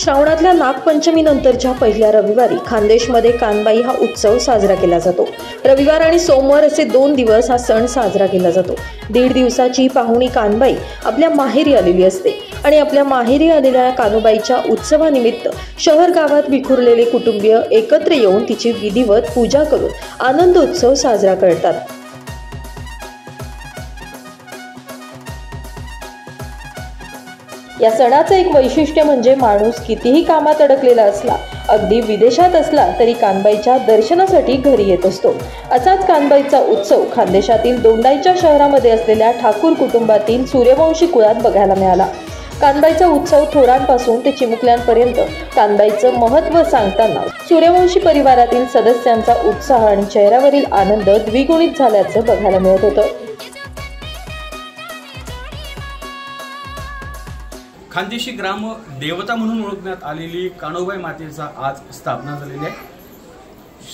श्रावणातल्या नागपंचमीनंतरच्या पहिल्या रविवारी खानदेशमध्ये कानबाई हा उत्सव साजरा केला जातो। रविवार आणि सोमवार असे 2 दिवस हा सण साजरा केला जातो। 1.5 दिवसाची पाहुणी कानबाई आपल्या माहेरी आलेली असते आणि आपल्या माहेरी आलेल्या कानूबाईच्या उत्सवानिमित्त शहर गावात विखुरलेले कुटुंबीय एकत्र येऊन तिची विधिवत पूजा करून आनंद उत्सव साजरा करतात। या सणाचं एक वैशिष्ट्य म्हणजे माणूस कितीही कामात अडकलेला असला, अगदी विदेशात असला तरी कानबाईच्या दर्शनासाठी घरी येत असतो। असाच कानबाईचा उत्सव खानदेशातील दोंडाईच्या शहरामध्ये असलेल्या ठाकूर कुटुंबातील सूर्यवंशी कुळात बघायला मिळाला। कानबाईचा उत्सव थोरांपासून ते चिमुकल्यांपर्यंत कानबाईचं महत्त्व सांगताना सूर्यवंशी परिवारातील सदस्यांचा उत्साह आणि चेहऱ्यावरील आनंद द्विगुणित झाल्याचं बघायला मिळत होतं। खानदेशी ग्राम देवता म्हणून ओळखण्यात आलेली कानोबाई मातेचा आज स्थापना झालेली आहे।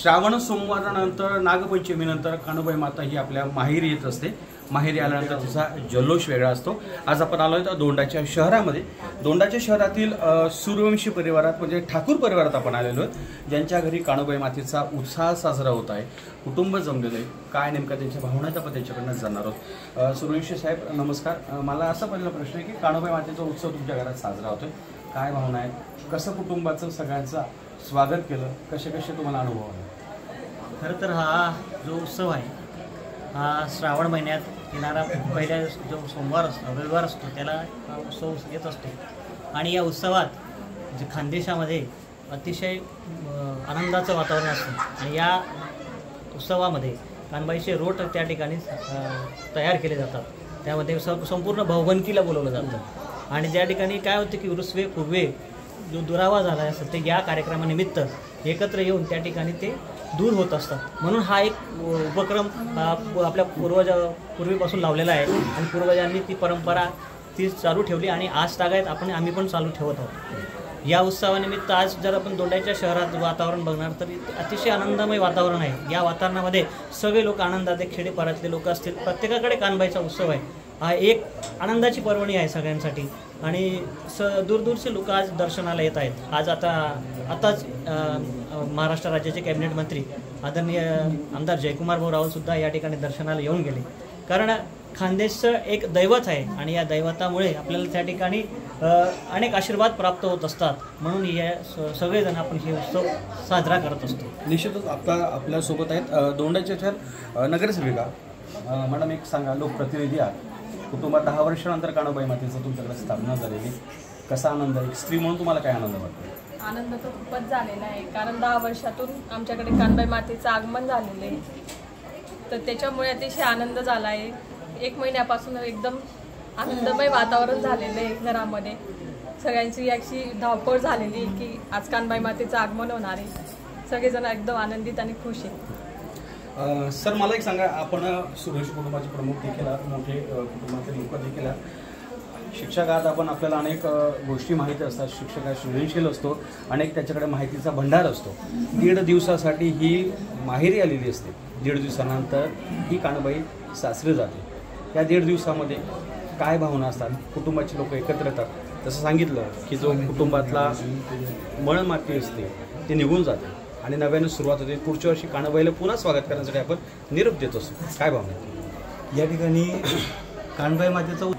श्रावण सोमवारानंतर नागपंचमीनंतर कानोबाई माता ही आपल्या माहेरी येत असते। माहेरी आल्यानंतर तिचा जल्लोष वेगळा असतो। आज आपण आलोय दोंडाच्या शहरामध्ये। दोंडाच्या शहरातील सूर्यवंशी परिवारात म्हणजे ठाकूर परिवारात आपण आलेलो आहोत, ज्यांच्या घरी कानोबाई मातेचा उत्साह साजरा होत आहे। कुटुंब जमलेलं आहे, काय नेमका त्यांच्या भावनाचा आपण त्यांच्याकडनं जाणणार आहोत। सूर्यवंशी साहेब नमस्कार। मला असा पहिला प्रश्न आहे की कानोबाई मातेचा उत्सव तुमच्या घरात साजरा होतोय, काय भावना आहेत, कसं कुटुंबाचं सगळ्यांचं स्वागत केलं, कसे कसे तुम्हाला अनुभव आले? खरं तर हा जो उत्सव आहे हा श्रावण महिन्यात येणारा पहिला जो सोमवार असतो रविवार असतो त्याला हा उत्सव येत असतो आणि या उत्सवात जे खानदेशामध्ये अतिशय आनंदाचं वातावरण असतं आणि या उत्सवामध्ये कानबाईचे रोट त्या ठिकाणी तयार केले जातात। त्यामध्ये संपूर्ण भाऊबंदकीला बोलवलं जातं आणि ज्या ठिकाणी काय होतं की उरुसवे पूर्वे जो दुरावा झाला असेल ते या कार्यक्रमानिमित्त एकत्र येऊन त्या ठिकाणी ते दूर होत असतात। म्हणून हा एक उपक्रम आपल्या पूर्वीपासून लावलेला आहे आणि पूर्वजांनी ती परंपरा ती चालू ठेवली आणि आज तागायत आम्ही पण चालू ठेवत आहोत। या उत्सवानिमित्त आज जर आपण दोंडाच्या शहरात वातावरण बघणार तर अतिशय आनंदमय वातावरण आहे। या वातावरणामध्ये सगळे लोक आनंदात, खेडेपाड्यातले लोक असतील, प्रत्येकाकडे कानबाईचा उत्सव आहे। हा एक आनंदाची पर्वणी आहे सगळ्यांसाठी आणि दूरदूरचे लोक आज दर्शनाला येत आहेत। आज आताच महाराष्ट्र राज्याचे कॅबिनेट मंत्री आदरणीय आमदार जयकुमार भाऊ रावल सुद्धा या ठिकाणी दर्शनाला येऊन गेले, कारण खानदेशचं एक दैवत आहे आणि या दैवतामुळे आपल्याला त्या ठिकाणी अनेक आशीर्वाद प्राप्त होत असतात। म्हणून या सगळेजण आपण हे उत्सव साजरा करत असतो। निश्चितच आपल्यासोबत आहेत दोंडाच्या नगरसेविका मॅडम, एक सांगा, लोकप्रतिनिधी आहात, कुटुंबात 10 वर्षानंतर कानोबाई मातेचं तुमच्याकडे स्थापना झालेली, कसा आनंद आहे? स्त्री म्हणून तुम्हाला काय आनंद वाटतो? आनंद तर खूपच झालेला आहे, कारण 10 वर्षातून आमच्याकडे कानबाई मातेचं आगमन झालेलं आहे, तर त्याच्यामुळे अतिशय आनंद झाला आहे। 1 महिन्यापासून एकदम आनंदमय वातावरण झालेलं आहे घरामध्ये। सगळ्यांची अशी धावपळ झालेली की आज कानबाई मातेचं आगमन होणार आहे। सगळेजण एकदम आनंदित आणि खुश आहे। सर मला एक सांगा, आपण सूर्यवंशी कुटुंबाचे प्रमुख देखील आहात, मोठे कुटुंबाचे लोक देखील आहात, शिक्षक आहात, आपण आपल्याला अनेक गोष्टी माहिती असतात, शिक्षक सृजनशील असतो, अनेक त्याच्याकडे माहितीचा भंडार असतो। 1.5 दिवसासाठी ही माहेरी आलेली असते, 1.5 दिवसानंतर ही कानबाई सासरी जाते। या 1.5 दिवसामध्ये काय भावना असतात? कुटुंबाचे लोक एकत्र येतात, जसं सांगितलं की जो कुटुंबातला मळमाती असते ते निघून जाते आणि नव्याने सुरुवात होते। पुढच्या वर्षी कानबाईला पुन्हा स्वागत करण्यासाठी आपण निरोप देत असतो, काय भावना? या ठिकाणी कानबाई मातेचं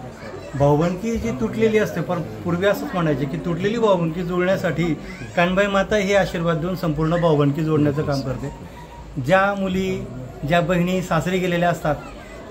भाऊबंदकी जी तुटलेली असते, पण पूर्वी असंच म्हणायचे की तुटलेली भाऊबंदकी जोडण्यासाठी कानबाई माता हे आशीर्वाद देऊन संपूर्ण भाऊबंदकी जोडण्याचं काम करते। ज्या मुली, ज्या बहिणी सासरी गेलेल्या असतात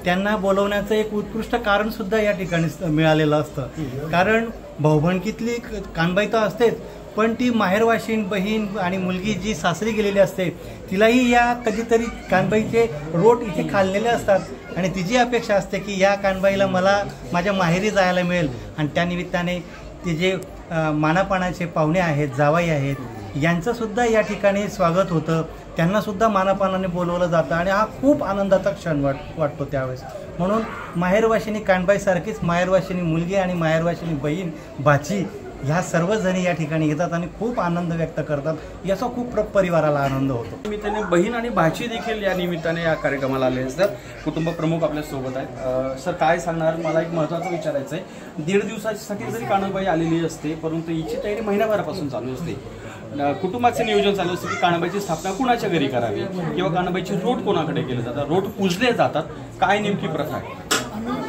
त्यांना बोलवण्याचं एक उत्कृष्ट कारण सुद्धा या ठिकाणी मिळालेलं असतं, कारण भाऊबंदकीतली कानबाई तर असतेच, पण ती माहेरवाशीन बहीण आणि मुलगी जी सासरी गेलेली असते तिलाही या कधीतरी कानबाईचे रोट इथे खाल्लेले असतात आणि तिची अपेक्षा असते की या कानबाईला मला माझ्या माहेरी जायला मिळेल आणि त्यानिमित्ताने ते जे मानापानाचे पाहुणे आहेत, जावाई आहेत, यांचंसुद्धा या ठिकाणी स्वागत होतं, त्यांनासुद्धा मानापानाने बोलवलं जातं आणि हा खूप आनंदाचा क्षण वाटतो त्यावेळेस। म्हणून माहेरवाशिनी कानबाईसारखीच माहेरवाशिनी मुलगी आणि माहेरवाशिनी बहीण भाची ह्या सर्वजणी या ठिकाणी येतात आणि खूप आनंद व्यक्त करतात। याचा खूप परिवाराला आनंद होतो। निमित्ताने बहीण आणि भाची देखील या निमित्ताने या कार्यक्रमाला आले असतात। कुटुंब प्रमुख आपल्या सोबत आहेत। सर काय सांगणार, मला एक महत्त्वाचं विचारायचं आहे, 1.5 दिवसासाठी जरी कान्होबाई आलेली असते परंतु हिची तयारी महिनाभरापासून चालू असते। कुटुंबाचं नियोजन चालू असतं की कान्होबाईची स्थापना कुणाच्या घरी करावी किंवा कान्होबाईची रोट कोणाकडे केले जातात, रोट पूजले जातात, काय नेमकी प्रथा आहे?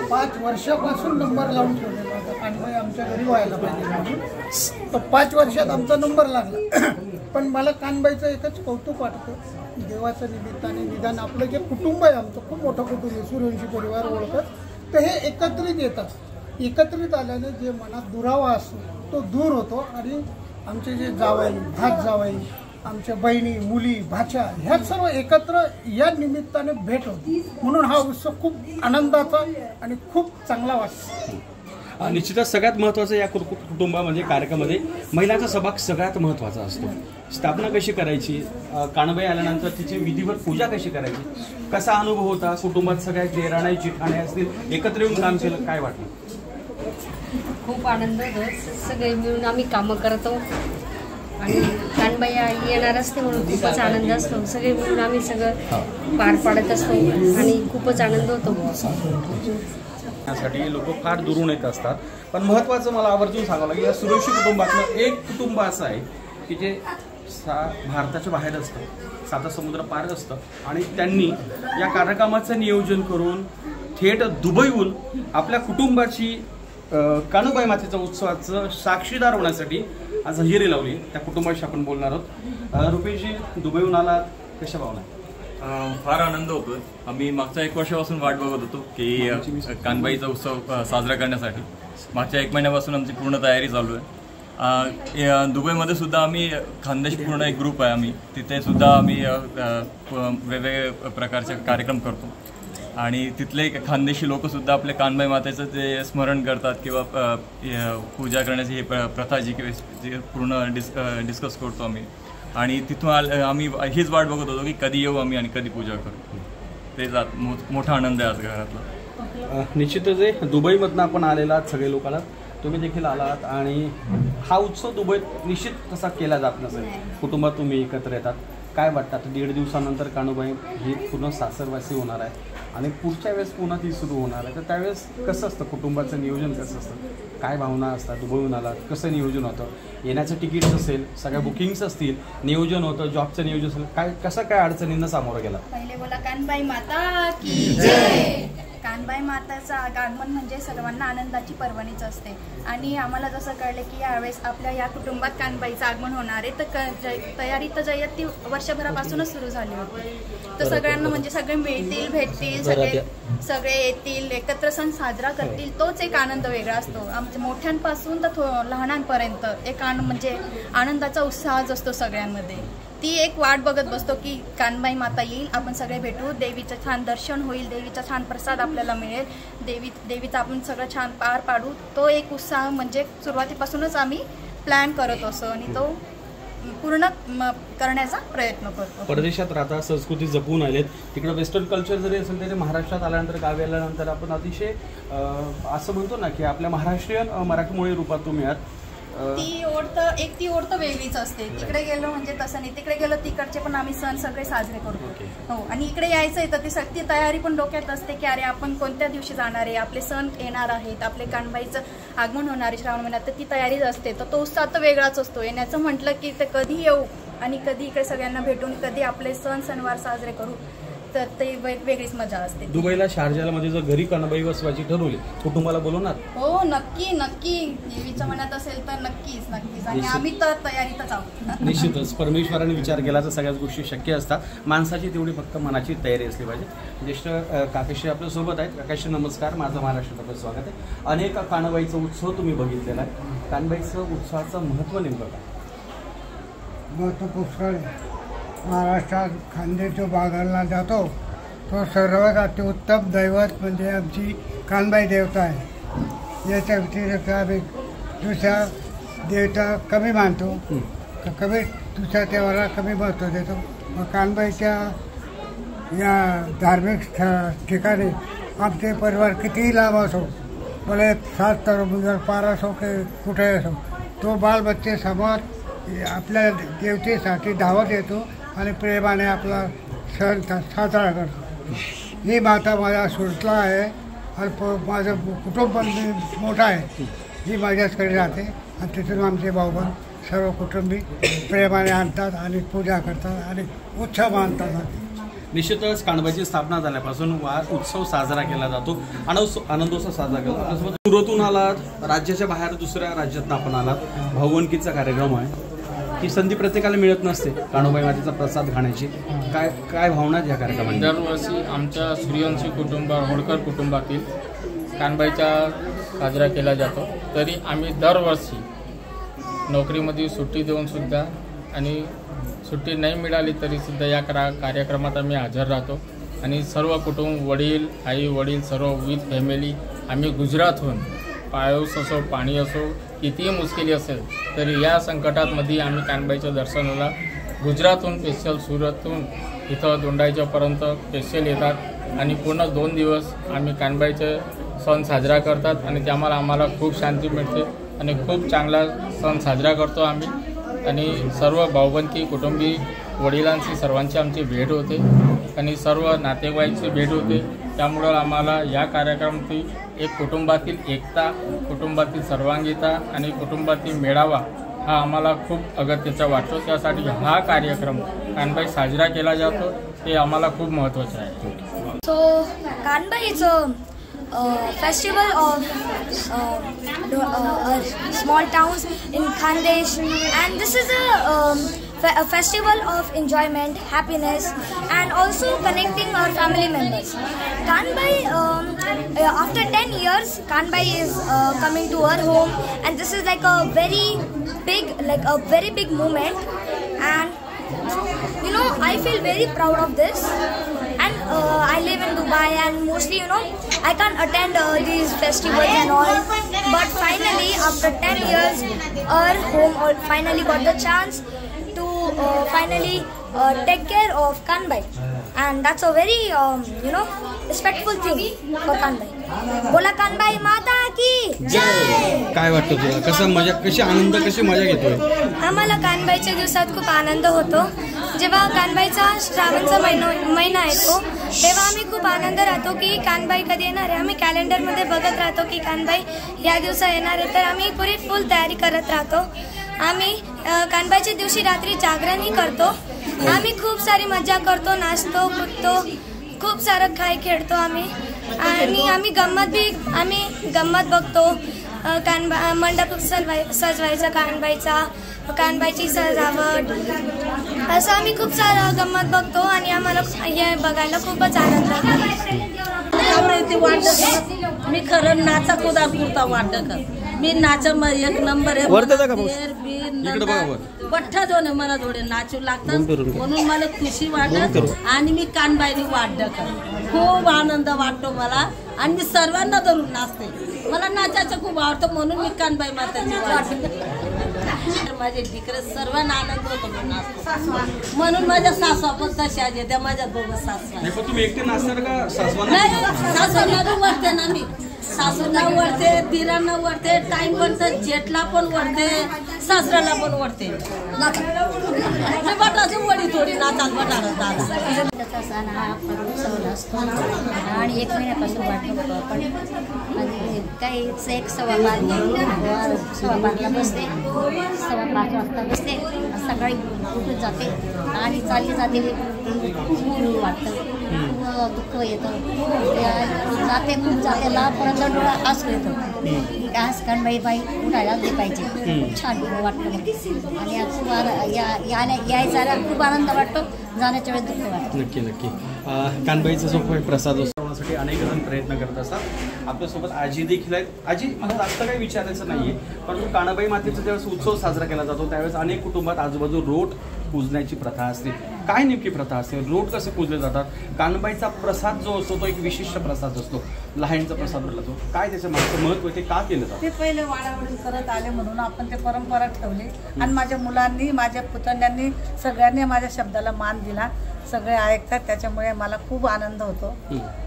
5 वर्षापासून नंबर लावून ठेवलेला होता, कान्होबाई आमच्या घरी व्हायला पाहिजे म्हणून। तर 5 वर्षात आमचा नंबर लागला। पण मला कान्होबाईचं एकच कौतुक वाटतं, देवाच्या निमित्ताने निदान आपलं जे कुटुंब आहे, आमचं खूप मोठं कुटुंब आहे, सूर्यवंशी परिवार ओळखत, तर हे एकत्रित येतात। एकत्रित आल्याने जे मनात दुरावा असतो तो दूर होतो आणि आमचे जे जावई, भात जावई, आमच्या बहिणी, मुली, भाच्या ह्या सर्व एकत्र या निमित्ताने भेट होती, म्हणून हा उत्सव खूप आनंदाचा आणि खूप चांगला वाटतो। निश्चितच सगळ्यात महत्त्वाचं या कुटुंबामध्ये कार्यक्रमामध्ये महिलांचा सहभाग सगळ्यात महत्त्वाचा असतो। स्थापना कशी करायची, कान्होबाई आल्यानंतर तिची विधिवत पूजा कशी करायची, कसा अनुभव होता, कुटुंबात सगळ्या जेराणे जिठाणे असतील एकत्र येऊन काम केलं, काय वाटलं? खूप आनंद होतो, सगळे मिळून आम्ही कामं करतो आणि कान्होबाई येणार असते म्हणून खूपच आनंद असतो। सगळे मिळून आम्ही सगळं पार पाडत असतो आणि खूपच आनंद होतो। यासाठी लोक फार दुरून येत असतात, पण महत्त्वाचं मला आवर्जून सांगावं लागेल, या सूर्यवंशी कुटुंबातलं एक कुटुंब असं आहे की जे भारताच्या बाहेर असतं, 7 समुद्र पार असतं आणि त्यांनी या कार्यक्रमाचं नियोजन करून थेट दुबईहून आपल्या कुटुंबाची कान्होबाई मातेच्या उत्सवाचं साक्षीदार होण्यासाठी आज हजेरी लावली। त्या कुटुंबाशी आपण बोलणार आहोत। रुपेशजी, दुबईहून आलात, कशा भावना? फार आनंद होतो। आम्ही मागच्या 1 वर्षापासून वाट बघत होतो की कान्होबाईचा उत्सव साजरा करण्यासाठी। मागच्या 1 महिन्यापासून आमची पूर्ण तयारी चालू आहे। दुबईमध्ये सुद्धा आम्ही खानदेश पूर्ण एक ग्रुप आहे, आम्ही तिथे सुद्धा आम्ही वेगवेगळे प्रकारचे कार्यक्रम करतो आणि तिथले खानदेशी लोकसुद्धा आपले कान्होबाई मातेचं ते स्मरण करतात किंवा पूजा करण्याची ही प्रथा जी पूर्ण डिस्कस करतो आम्ही आणि तिथून आम्ही हीच वाट बघत होतो की कधी येऊ आम्ही आणि कधी पूजा करू। ते मोठा आनंद आहे आज घरातला। निश्चितच आहे, दुबईमधनं आपण आलेला सगळे लोक आलात, तुम्ही देखील आलात आणि हा उत्सव दुबईत निश्चित तसा केला जात नसेल, कुटुंबात तुम्ही एकत्र येतात, काय वाटतं? आता 1.5 दिवसानंतर कान्होबाई ही पूर्ण सासरवासी होणार आहे आणि पुढच्या वेळेस पुन्हा ती सुरू होणार आहे, तर त्यावेळेस कसं असतं, कुटुंबाचं नियोजन कसं असतं, काय भावना असतात? दुबईहून आलात, कसं नियोजन होतं? येण्याचं तिकीट्स असेल, सगळ्या बुकिंग्स असतील, नियोजन होतं, जॉबचं नियोजन असेल, काय कसं काय अडचणींना सामोरं गेला? पहिले बोला कान्होबाई माता की जय। कान्होबाई माताचं आगमन म्हणजे सर्वांना आनंदाची पर्वणीच असते आणि आम्हाला जसं कळलं की यावेळेस आपल्या या कुटुंबात कान्होबाईचं आगमन होणार आहे, तर तयारी तर जय्यत ती वर्षभरापासूनच सुरू झाली होती। तर सगळ्यांना म्हणजे सगळे मिळतील, भेटतील, सगळे येतील, एकत्र सण साजरा करतील, तोच एक आनंद वेगळा असतो। आमच्या मोठ्यांपासून तर लहानांपर्यंत एक म्हणजे आनंदाचा उत्साहच असतो सगळ्यांमध्ये। ती एक वाट बघत बसतो की कान्होबाई माता येईल, आपण सगळे भेटू, देवीचं छान दर्शन होईल, देवीचा छान प्रसाद आपल्याला मिळेल, देवीचा आपण सगळं छान पार पाडू। तो एक उत्साह म्हणजे सुरुवातीपासूनच आम्ही प्लॅन करत असतो आणि तो पूर्ण करण्याचा प्रयत्न करतो। परदेशात राहता, संस्कृती जपून आलेत, तिकडे वेस्टर्न कल्चर जरी असेल तरी महाराष्ट्रात आल्यानंतर, गावी आल्यानंतर आपण अतिशय असं म्हणतो ना की आपल्या महाराष्ट्रीयन मराठमोळी रूपात तुम्ही आहात। ती ओढ तर वेगळीच असते। तिकडे गेलो म्हणजे तसं नाही, तिकडे गेलो तिकडचे पण आम्ही सण सगळे साजरे करतो हो, आणि इकडे यायचंय तर ती सक्ती तयारी पण डोक्यात असते की अरे आपण कोणत्या दिवशी जाणार आहे, आपले सण येणार आहेत, आपले कान्होबाईचं आगमन होणार आहे श्रावण महिन्यात, तर ती तयारीच असते। तर तो उत्साह तर वेगळाच असतो। येण्याचं म्हटलं की ते कधी येऊ आणि कधी इकडे सगळ्यांना भेटून कधी आपले सणवार साजरे करू, तर ते वेगळीच मजा असते। दुबईला शारजाला मध्ये जर घरी कान्होबाई बसवायची ठरवली, कुटुंबाला बोलवणार? हो नक्की, देवीच्या मनात असेल तर नक्कीच आणि आम्ही तर तयारीतच आहोत। निश्चितच परमेश्वराने विचार केला तर सगळ्याच गोष्टी शक्य असतात, माणसाची तेवढी फक्त मनाची तयारी असली पाहिजे। ज्येष्ठ काकाश्री आपल्या सोबत आहेत। काकाश्री नमस्कार, माझं महाराष्ट्रात स्वागत आहे। अनेक कान्होबाईचा उत्सव तुम्ही बघितलेला आहे, कान्होबाईचं उत्सवाचं महत्त्व नेमकं काय? महत्त्व पुष्कळ महाराष्ट्रात खानदेश जो भागाला जातो तो सर्वात अत्युत्तम दैवत म्हणजे आमची कान्होबाई देवता आहे। याच्या व्यतिरिक्त आम्ही दुसऱ्या देवता कमी मानतो, कमी दुसऱ्या देवाला कमी महत्त्व देतो। मग कान्होबाईच्या या धार्मिक ठिकाणी आमचे परिवार कितीही लांब असो, भले 7 किलोमीटर पार असो की कुठे असो, तो बालबच्चेसमोर आपल्या देवतेसाठी धावत येतो आणि प्रेमाने आपला सण साजरा करतो. ही माता माझा सुरतला आहे आणि माझं कुटुंब मोठं आहे. ही माझ्याचकडे राहते आणि तिथून आमचे भाऊबंद सर्व कुटुंबी प्रेमाने आणतात आणि पूजा करतात आणि उत्सव मानतात. निश्चितच कानबाईची स्थापना झाल्यापासून उत्सव साजरा केला जातो, आनंदोत्सव साजरा केला जातो. सुरतून आलात, राज्याच्या बाहेर दुसऱ्या राज्यात आपण आलात, भाऊबंदकीचा कार्यक्रम आहे. ही संधी प्रत्येकाला मिळत नसते कान्होबाई मातेचा प्रसाद खाण्याची. काय काय भावना या कार्यक्रमात? दरवर्षी आमच्या सूर्यवंशी होळकर कुटुंबातील कानबाईचा साजरा केला जातो. तरी आम्ही दरवर्षी नोकरीमध्ये सुट्टी देऊन सुद्धा आणि सुट्टी नाही मिळाली तरी सुद्धा या कार्यक्रमात आम्ही हजर राहतो आणि सर्व कुटुंब, वडील, आई वडील, सर्व विथ फॅमिली आम्ही गुजरातहून पाऊस असो पाणी असो कितीही मुश्किली असेल तरी या संकटामध्ये आम्ही कानबाईच्या दर्शनाला गुजरातहून स्पेशल सुरतहून इथं दोंडाईच्यापर्यंत स्पेशल येतात आणि पूर्ण 2 दिवस आम्ही कानबाईचे सण साजरा करतात आणि त्यामुळे आम्हाला खूप शांती मिळते आणि खूप चांगला सण साजरा करतो आम्ही. आणि सर्व भाऊबंदकी कुटुंबी वडिलांची सर्वांची आमची भेट होते आणि सर्व नातेवाईकची भेट होते. त्यामुळं आम्हाला या कार्यक्रमातील एक कुटुंबातील एकता, कुटुंबातील सर्वांगीता आणि कुटुंबातील मेळावा हा आम्हाला खूप अगत्याचा वाटतो. त्यासाठी हा कार्यक्रम कानबाई साजरा केला जातो ते आम्हाला खूप महत्त्वाचं आहे. So Kanbai is festival of small towns in Khandesh, and this is a festival of enjoyment, happiness, and also connecting our family members. Kanbai, after 10 years, Kanbai is coming to our home, and this is like a very big moment, and I feel very proud of this. And I live in Dubai, and mostly I can't attend these festivals and all, but finally after 10 years our home finally got the chance to finally take care of Kanbai, and that's a very respectful thing for Kanbai. बोला कानबाई माता की जय. काय वाटतं तुला? कशी मजा घेतोय? आम्हाला कानबाईच्या दिवसात खूप आनंद होतो. जेव्हा कानबाईचा श्रावणचा महिना येतो तेव्हा आम्ही खूप आनंद राहतो की कानबाई कधी येणार आहे. आम्ही कॅलेंडरमध्ये बघत राहतो की कानबाई या दिवसा येणार आहे, तर आम्ही पुरी फुल तयारी करत राहतो. आम्ही कानबाईच्या दिवशी रात्री जागरणही करतो. आम्ही खूप सारी मजा करतो, नाचतो, कुदतो, खूप सारं खेळतो आम्ही. आणि आम्ही गंमत बघतो. मंडप सजवायचा कानबाईची सजावट, असं आम्ही खूप सारं गंमत बघतो आणि आम्हाला हे बघायला खूपच आनंद वाटत. मी खरं नाचा कुदा पुरता वाटत. मी नाचा एक नंबर पठ्ठा जोने मला थोडे नाचू लागतात म्हणून मला खुशी वाटत आणि मी कानबाईनी वाटत. खूप आनंद वाटतो मला आणि मी सर्वांना धरून नाचते. मला नाचायचं खूप आवडतं म्हणून मी कानबाई माताची वाटते. माझे डिकरे सर्वांना आनंद होतो नाचतो म्हणून माझ्या सासवा पण तशा त्या माझ्या दोघं सासवा. तुम्ही एकटे नाचणार का? सासवांना वरते ना मी. सासूला वरते, तिरांना वरते, टाइम बनतं, जेठला पण वरते, सासऱ्याला पण वरते. बटाची वडी थोडी नाचात बटाटा सण हा उत्सव असतो आणि 1 महिन्यापासून वाटतो आपण. आणि काही 1:15 बसते, 5:15 वाजता बसते, सकाळी उठून जाते आणि चालली जाते. खूप वाटतं, खूप दुःख येतं, जाते खूप जाते, लांबपर्यंत डोळा हसू येतो. आज कानबाई उठायला दे पाहिजे. खूप छान वाटतं आणि यायचा खूप आनंद वाटतो, जाण्याच्या वेळेस दुःख वाटतं. नक्की कानबाईचा जो प्रसाद असण्यासाठी अनेक जण प्रयत्न करत असतात. आपल्यासोबत आजी देखील आहेत. आजी, मला जास्त काही विचारायचं नाहीये, परंतु कान्होबाई मातेचा ज्यावेळेस उत्सव साजरा केला जातो त्यावेळेस अनेक कुटुंबात आजूबाजू रोट पूजण्याची प्रथा असते, काय नेमकी प्रथा असते, रोट कसे पूजले जातात, कानबाईचा प्रसाद जो असतो तो एक विशिष्ट प्रसाद असतो, लहानचा प्रसाद म्हटला तो, काय त्याचं मागचं महत्त्व ते का केलं जातं? ते पहिले वाडावडी करत आले म्हणून आपण ते परंपरा ठेवली आणि माझ्या मुलांनी, माझ्या पुतण्यांनी सगळ्यांनी माझ्या शब्दाला मान दिला. सगळे ऐकतात, त्याच्यामुळे मला खूप आनंद होतो.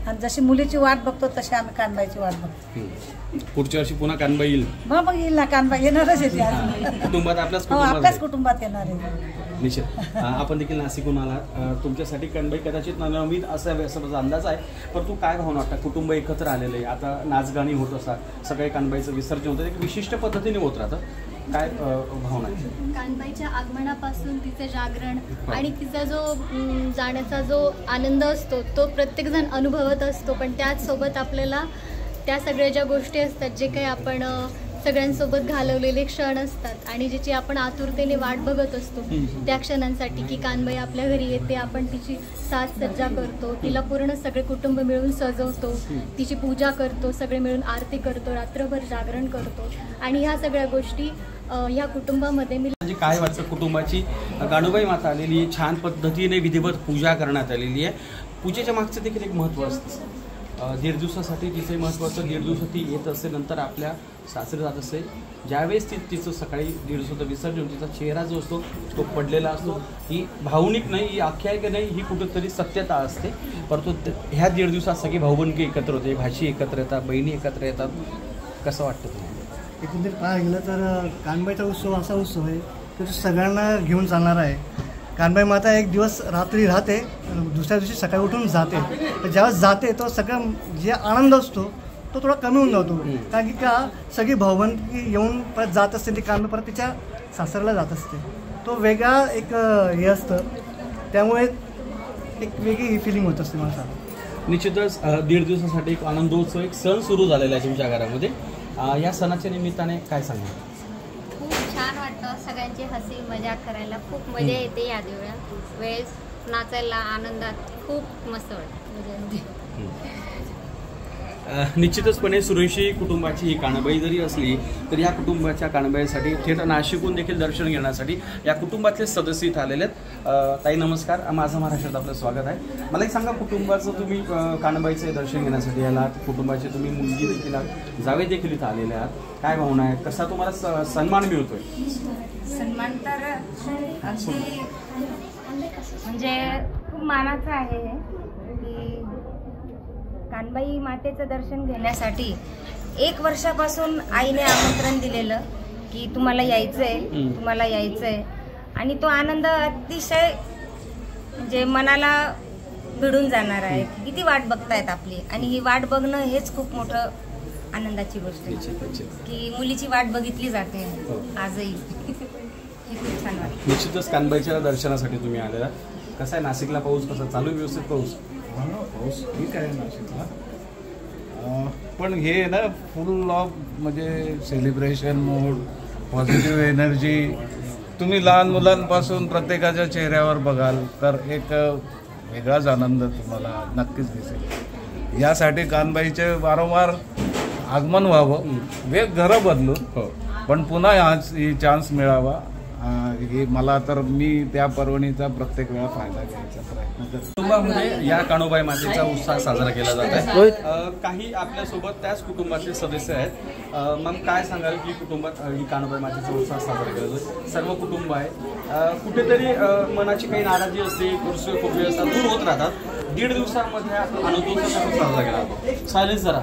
आणि जशी मुलीची वाट बघतो तशी आम्ही कानबाईची वाट बघतो. पुढच्या वर्षी पुन्हा कानबाई येईल? मग येईल ना, कानबाई येणारच येते कुटुंबात, आपल्याच कुटुंबात येणार आहे. निश्चित. आपण देखील नाशिकहून आलात, तुमच्यासाठी कानबाई कदाचित नवनवीन असावे असं माझा अंदाज आहे, परंतु काय भावना वाटतं? कुटुंब एकत्र आलेलं आहे, आता नाचगाणी होत असतात, सगळे कानबाईचं विसर्जन होतं, एक विशिष्ट पद्धतीने होत राहतं, काय भावना आहे? कानबाईच्या आगमनापासून तिचं जागरण आणि तिचा जो जाण्याचा जो आनंद असतो तो प्रत्येकजण अनुभवत असतो, पण त्याचसोबत आपल्याला त्या सगळ्या ज्या गोष्टी असतात, जे काही आपण सगळ्यांसोबत घालवलेले क्षण असतात आणि ज्याची आपण आतुरतेने वाट बघत असतो त्या क्षणांसाठी, की कानबाई आपल्या घरी येते, आपण तिची साजसज्जा करतो, तिला पूर्ण सगळे कुटुंब मिळून सजवतो, तिची पूजा करतो, सगळे मिळून आरती करतो, रात्रभर जागरण करतो आणि ह्या सगळ्या गोष्टी ह्या कुटुंबामध्ये म्हणजे काय वाटतं? कुटुंबाची कानबाई माता आलेली आहे, छान पद्धतीने विधिवत पूजा करण्यात आलेली आहे. पूजेच्या मागचं देखील एक महत्त्व असतं. 1.5 दिवसासाठी तिचे महत्त्वाचं, 1.5 दिवस ती येत असते, नंतर आपल्या सासरी जात असते. ज्यावेळेस तिचं सकाळी 1.5 दिवसाचं विसर्जन, तिचा चेहरा जो असतो तो पडलेला असतो. ही भावनिक नाही, ही आख्यायिका नाही, ही कुठेतरी सत्यता असते. परंतु ह्या 1.5 दिवसात सगळी भाऊबंदकी एकत्र होते, भाची एकत्र येतात, बहिणी एकत्र येतात. कसं वाटतं तुम्हाला? एकंदरीत पाहायला गेलं तर कानबाईचा उत्सव असा उत्सव आहे की तो सगळ्यांना घेऊन चालणार आहे. कानबाई माता एक दिवस रात्री राहते, दुसऱ्या दिवशी सकाळी उठून जाते. तर ज्यावेळेस जाते तो सगळा जे आनंद असतो तो थोडा कमी होऊन जातो, कारण की का सगळी भावबंदकी येऊन परत जात असते, ती कानबाई परत तिच्या सासऱ्याला जात असते. तो वेगळा एक हे असतं, त्यामुळे एक वेगळी फिलिंग होत असते माणसाला. निश्चितच 1.5 दिवसासाठी एक आनंदोत्सव, एक सण सुरू झालेला आहे तुमच्या घरामध्ये. या सणाच्या निमित्ताने काय सांगा? खूप छान वाटतं, सगळ्यांची हसी मजाक करायला खूप मजा येते. या वेळेस नाचायला, आनंदात खूप मस्त वाटतं. निश्चितचपणे सुरेशी कुटुंबाची ही कानबाई जरी असली तरी या कुटुंबाच्या कानबाईसाठी थेट नाशिकहून देखील दर्शन घेण्यासाठी या कुटुंबातले सदस्य इथं आलेले आहेत. ताई नमस्कार, माझा महाराष्ट्रात आपलं स्वागत आहे. मला एक सांगा, कुटुंबाचं तुम्ही कानबाईचं दर्शन घेण्यासाठी आलात, कुटुंबाची तुम्ही मुलगी देखील आहात, जावे देखील इथं आलेले आहात, काय भावना आहे? कसा तुम्हाला सन्मान मिळतोय? सन्मान तर अगदी म्हणजे खूप मानाचं आहे की कानबाई मातेचं दर्शन घेण्यासाठी 1 वर्षापासून आईने आमंत्रण दिलेलं की तुम्हाला यायचं आहे, तुम्हाला यायचं आहे. आणि तो आनंद अतिशय म्हणजे मनाला भिडून जाणार आहे. किती वाट बघतायत आपली, आणि ही वाट बघणं हेच खूप मोठं आनंदाची गोष्ट आहे की मुलीची वाट बघितली जाते आजही. खूप छान वाटतं. निश्चितच कानबाईच्या दर्शनासाठी तुम्ही आलेला. कसं आहे नाशिकला पाऊस, कसा चालू व्यवस्थित पाऊस? पाऊस ठीक आहे नाशिकला, पण हे ना फुल ऑफ म्हणजे सेलिब्रेशन मूड, पॉझिटिव्ह एनर्जी तुम्ही लहान मुलांपासून प्रत्येकाच्या चेहऱ्यावर बघाल तर एक वेगळाच आनंद तुम्हाला नक्कीच दिसेल. यासाठी कानबाईचे वारंवार आगमन व्हावं, वेग घरं बदलू, पण पुन्हा ही चान्स मिळावा, हे मला तर मी त्या पर्वणीचा प्रत्येक वेळा फायदा घ्यायचा प्रयत्न करतो. कुटुंबामध्ये या कानोबाई मातेचा उत्साह साजरा केला जात आहे. काही आपल्यासोबत त्याच कुटुंबाचे सदस्य आहेत. मग काय सांगाल की कुटुंबात ही कानोबाई मातेचा उत्साह साजरा केला जातो, सर्व कुटुंब आहे, कुठेतरी मनाची काही नाराजी असते, कुर्सी खोबरी असतात, दूर होत राहतात. 1.5 दिवसांमध्ये आनंदोत्सव साजरा केला जातो. चालेल जरा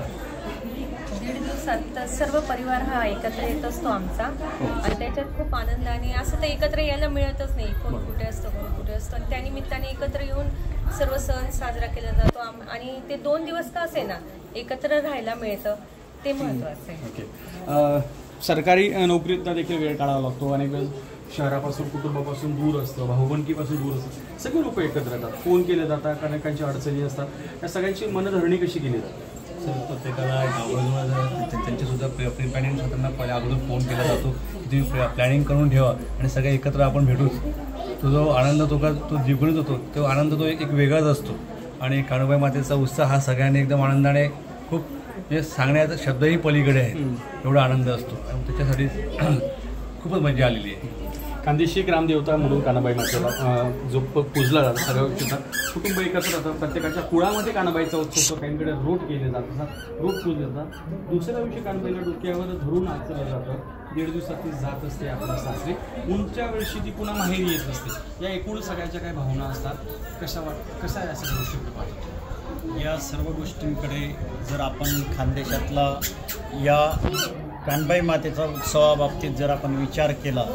सर्व परिवार हा एकत्र येत असतो आमचा, आणि त्याच्यात खूप आनंद. आणि असं तर एकत्र यायला मिळतच नाही, कोण कुठे असतं कोण कुठे असतं, आणि त्यानिमित्ताने एकत्र येऊन सर्व सण साजरा केला जातो. आणि ते 2 दिवस का असे ना एकत्र राहायला मिळतं, ते महत्त्वाचं आहे. सरकारी नोकरीतनं देखील वेळ काढावा लागतो, अनेक वेळेस शहरापासून कुटुंबापासून दूर असतं, भाऊबंदकीपासून दूर असतं, सगळे लोक एकत्र येतात, फोन केले जातात, अनेकांच्या अडचणी असतात, या सगळ्यांची मनधरणी कशी केली जाते? प्रत्येकाला त्यांच्यासुद्धा प्री प्लॅनिंग त्यांना पहिले अगोदर फोन केला जातो की तुम्ही प्लॅनिंग करून ठेवा आणि सगळे एकत्र आपण भेटूच. तो जो आनंद तो द्विगुणित होतो, तो आनंद तो एक वेगळाच असतो. आणि कानोबाई मातेचा उत्साह हा सगळ्यांनी एकदम आनंदाने, खूप म्हणजे सांगण्याचा शब्दही पलीकडे आहे, एवढा आनंद असतो. त्याच्यासाठी खूपच मजा आलेली आहे. खानदेशी ग्रामदेवता म्हणून कानाबाई मातेला जो पूजला जातो सगळ्या गोष्टीचा कुटुंब एकत्र राहतं. प्रत्येकाच्या कुळामध्ये कानाबाईचा उत्सव काहींकडे रोट केले जातात, रोट पूजले जातात. दुसऱ्या दिवशी कानाबाईला डोक्यावर धरून नाचलं जातं. 1.5 दिवसात ती जात असते आपल्या सासरी. उंच्या वर्षी ती पुन्हा माहेरी येत असते. या एकूण सगळ्याच्या काही भावना असतात. कशा या सगळ्या गोष्टी पाहतो? या सर्व गोष्टींकडे जर आपण खानदेशातला या कानबाई मातेचा उत्सवाबाबतीत जर आपण विचार केला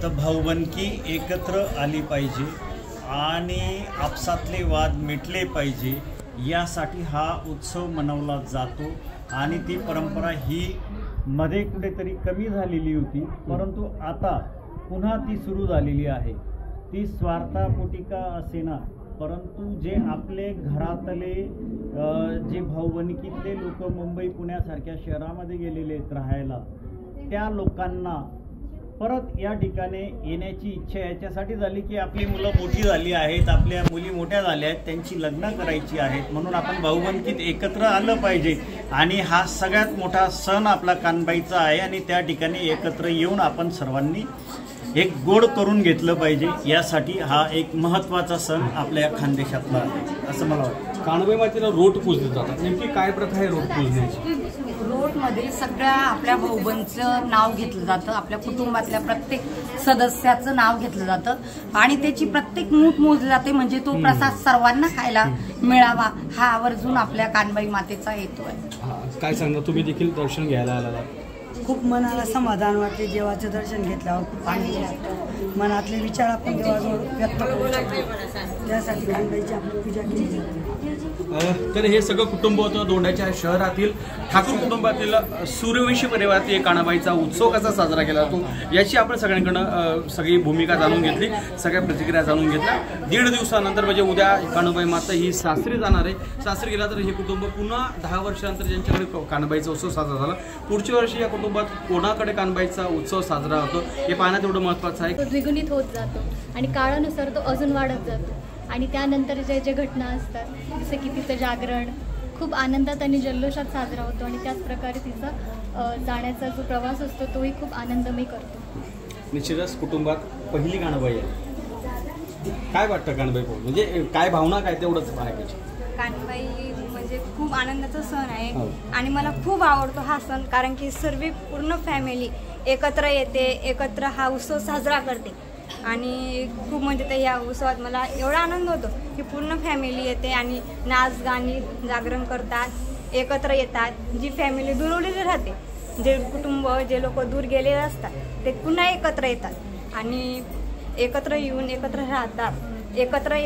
तर भाऊबंदकी एकत्र आली पाहिजे आणि आपसातले वाद मिटले पाहिजे यासाठी हा उत्सव मनवला जातो. आणि ती परंपरा ही मध्ये कुठेतरी कमी झालेली होती, परंतु आता पुन्हा ती सुरू झालेली आहे. ती स्वार्थापोटी का असेना, परंतु जे आपले घरातले जे भाऊबंदकीतले लोक मुंबई पुण्यासारख्या शहरामध्ये गेलेले आहेत राहायला, त्या लोकांना परत या ठिकाणी येण्याची इच्छा याच्यासाठी झाली की आपली मुलं मोठी झाली आहेत, आपल्या मुली मोठ्या झाल्या आहेत, त्यांची लग्न करायची आहेत, म्हणून आपण भाऊबंदकीत एकत्र आलं पाहिजे. आणि हा सगळ्यात मोठा सण आपला कानबाईचा आहे आणि त्या ठिकाणी एकत्र येऊन आपण सर्वांनी एक गोड करून घेतलं पाहिजे. यासाठी हा एक महत्त्वाचा सण आपल्या खानदेशातला आहे असं मला वाटतं. कानबाई मातेला रोट पूजले जातात, नेमकी काय प्रथा आहे रोट पूजण्याची? रोटमध्ये सगळ्या आपल्या भाऊबंदचं नाव घेतलं जातं, आपल्या कुटुंबातल्या प्रत्येक सदस्याचं नाव घेतलं जातं आणि त्याची प्रत्येक मूठ मोजली जाते, म्हणजे तो प्रसाद सर्वांना खायला मिळावा हा आवर्जून आपल्या कानबाई मातेचा हेतू आहे. काय सांगा, तुम्ही देखील दर्शन घ्यायला आला? खूप मनाला समाधान वाटते. देवाचं दर्शन घेतल्यावर खूप आनंद वाटतो. मनातले विचार आपण देवाजवळ व्यक्त करू शकतो, त्यासाठी कानबाईची आपण पूजा केली जाते. तर हे सगळं कुटुंब होतं दोंडाच्या शहरातील ठाकूर कुटुंबातील सूर्यवंशी परिवारातील कानाबाईचा उत्सव कसा साजरा केला जातो याची आपण सगळ्यांकडनं सगळी भूमिका जाणून घेतली, सगळ्या प्रतिक्रिया जाणून घेतल्या. 1.5 दिवसानंतर म्हणजे उद्या कानाबाई माता ही सासरी जाणार आहे. सासरी गेला तर हे कुटुंब पुन्हा 10 वर्षानंतर ज्यांच्याकडे कानाबाईचा उत्सव साजरा झाला, पुढच्या वर्षी या कुटुंबात कोणाकडे कानाबाईचा उत्सव साजरा होतो हे पाहण्यात एवढं महत्त्वाचं आहे. तो द्विगुणित होत जातो आणि काळानुसार तो अजून वाढत जातो. आणि त्यानंतर जे घटना असतात, जसं की तिचं जागरण खूप आनंदात आणि जल्लोषात साजरा होतो आणि त्याच प्रकारे तिचा जाण्याचा जो प्रवास असतो तोही खूप आनंदमय करतो. निश्चितच कुटुंबात पहिली कानबाई आहे. काय वाटतं कानबाई पाहून, म्हणजे काय भावना काय तेवढंच पाहायची? कानबाई म्हणजे खूप आनंदाचा सण आहे आणि मला खूप आवडतो हा सण, कारण की सर्व पूर्ण फॅमिली एकत्र येते, एकत्र हा उत्सव साजरा करते आणि खूप म्हणजे ते या उत्सवात मला एवढा आनंद होतो की पूर्ण फॅमिली येते आणि नाच गाणी जागरण करतात, एकत्र येतात. जी फॅमिली दुरवलेली राहते, जे कुटुंब जे लोक दूर गेलेले असतात ते पुन्हा एकत्र येतात आणि एकत्र येऊन एकत्र राहतात, एकत्र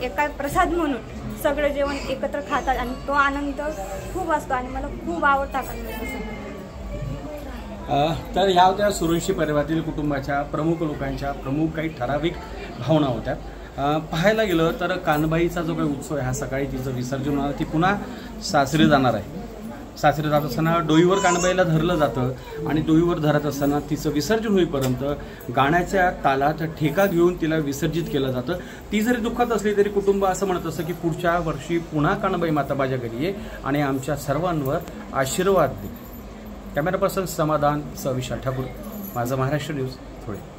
एका प्रसाद म्हणून सगळं जेवण एकत्र खातात आणि तो आनंद खूप असतो आणि मला खूप आवडता कानबाईचा सण. तर ह्या होत्या सूर्यवंशी परिवारातील कुटुंबाच्या प्रमुख लोकांच्या प्रमुख काही ठराविक भावना होत्या. पाहायला गेलं तर कानबाईचा जो काही उत्सव आहे हा सकाळी तिचं विसर्जन होणार, ती पुन्हा सासरी जाणार आहे. सासरी जात असताना डोईवर कानबाईला धरलं जातं आणि डोईवर धरत असताना तिचं विसर्जन होईपर्यंत गाण्याच्या तालात ठेका घेऊन तिला विसर्जित केलं जातं. ती जरी दुःखात असली तरी कुटुंब असं म्हणत असतं की पुढच्या वर्षी पुन्हा कानबाई माता माझ्या घरी ये आणि आमच्या सर्वांवर आशीर्वाद दे. कॅमेरा पर्सन समाधान विशाल ठाकूर, माझा महाराष्ट्र न्यूज थोडे.